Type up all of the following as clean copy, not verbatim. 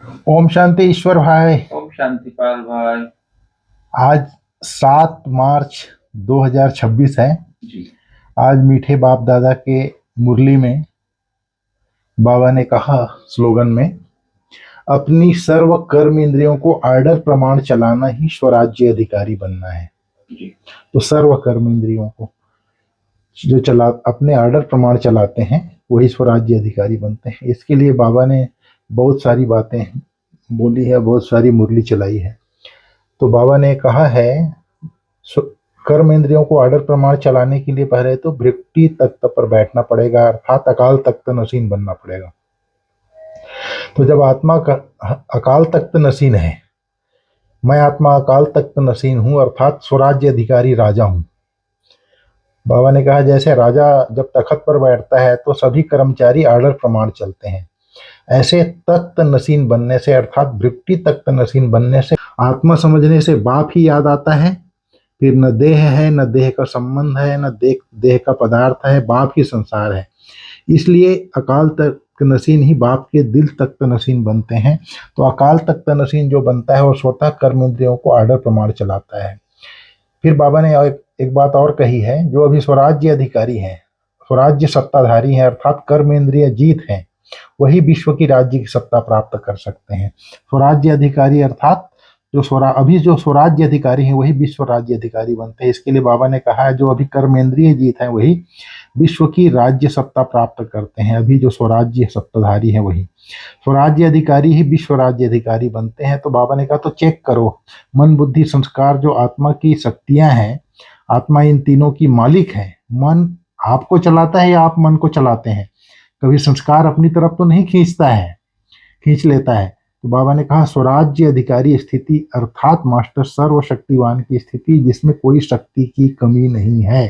ओम शांति ईश्वर भाई। ओम शांति पाल भाई। आज 7 मार्च 2026 है। जी। आज मीठे बाप दादा के मुरली में बाबा ने कहा स्लोगन में, अपनी सर्व कर्म इंद्रियों को आर्डर प्रमाण चलाना ही स्वराज्य अधिकारी बनना है। जी। तो सर्व कर्म इंद्रियों को जो अपने आर्डर प्रमाण चलाते हैं वही स्वराज्य अधिकारी बनते हैं। इसके लिए बाबा ने बहुत सारी बातें बोली है, बहुत सारी मुरली चलाई है। तो बाबा ने कहा है कर्म इंद्रियों को आर्डर प्रमाण चलाने के लिए पहले तो भृकुटी तख्त पर बैठना पड़ेगा, अर्थात अकाल तख्त नसीन बनना पड़ेगा। तो जब आत्मा का अकाल तख्त नसीन है, मैं आत्मा अकाल तख्त नसीन हूं, अर्थात स्वराज्य अधिकारी राजा हूं। बाबा ने कहा जैसे राजा जब तख्त पर बैठता है तो सभी कर्मचारी आर्डर प्रमाण चलते हैं, ऐसे तख्त नसीन बनने से अर्थात भृकुटी तख्त नसीन बनने से आत्मा समझने से बाप ही याद आता है। फिर न देह है, न देह का संबंध है, न देह का पदार्थ है, बाप ही संसार है। इसलिए अकाल तख्त नसीन ही बाप के दिल तख्त नसीन बनते हैं। तो अकाल तख्त नसीन जो बनता है वो स्वतः कर्म इंद्रियों को आर्डर प्रमाण चलाता है। फिर बाबा ने एक बात और कही है, जो अभी स्वराज्य अधिकारी हैं, स्वराज्य सत्ताधारी हैं, अर्थात कर्म इंद्रिय जीत हैं, वही विश्व की राज्य की सत्ता प्राप्त कर सकते हैं। स्वराज्य अधिकारी अर्थात जो स्वराज्य अधिकारी हैं वही विश्व राज्य अधिकारी बनते हैं। इसके लिए बाबा ने कहा है जो अभी कर्मेंद्रिय जीत है वही विश्व की राज्य सत्ता प्राप्त करते हैं। अभी जो स्वराज्य सत्ताधारी है वही स्वराज्य अधिकारी ही विश्व राज्य अधिकारी बनते हैं। तो बाबा ने कहा तो चेक करो, मन बुद्धि संस्कार जो आत्मा की शक्तियां हैं, आत्मा इन तीनों की मालिक है। मन आपको चलाता है या आप मन को चलाते हैं? कभी संस्कार अपनी तरफ तो नहीं खींचता है, खींच लेता है। तो बाबा ने कहा स्वराज्य अधिकारी स्थिति अर्थात मास्टर सर्वशक्तिवान की स्थिति, जिसमें कोई शक्ति की कमी नहीं है।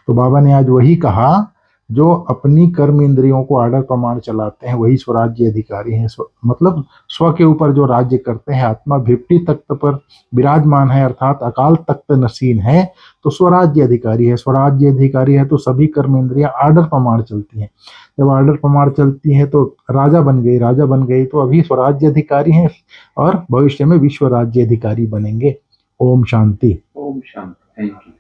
तो बाबा ने आज वही कहा, जो अपनी कर्म इंद्रियों को आर्डर प्रमाण चलाते हैं वही स्वराज्य अधिकारी हैं। मतलब स्व के ऊपर जो राज्य करते हैं, आत्मा भृकुटी तख्त पर विराजमान है, अर्थात अकाल तख्त नसीन है, तो स्वराज्य अधिकारी है। स्वराज्य अधिकारी है तो सभी कर्म इंद्रियां आर्डर प्रमाण चलती हैं। जब ऑर्डर प्रमाण चलती है तो राजा बन गई, राजा बन गई तो अभी स्वराज्य अधिकारी हैं और भविष्य में विश्व राज्य अधिकारी बनेंगे। ओम शांति। ओम शांति। Thank you.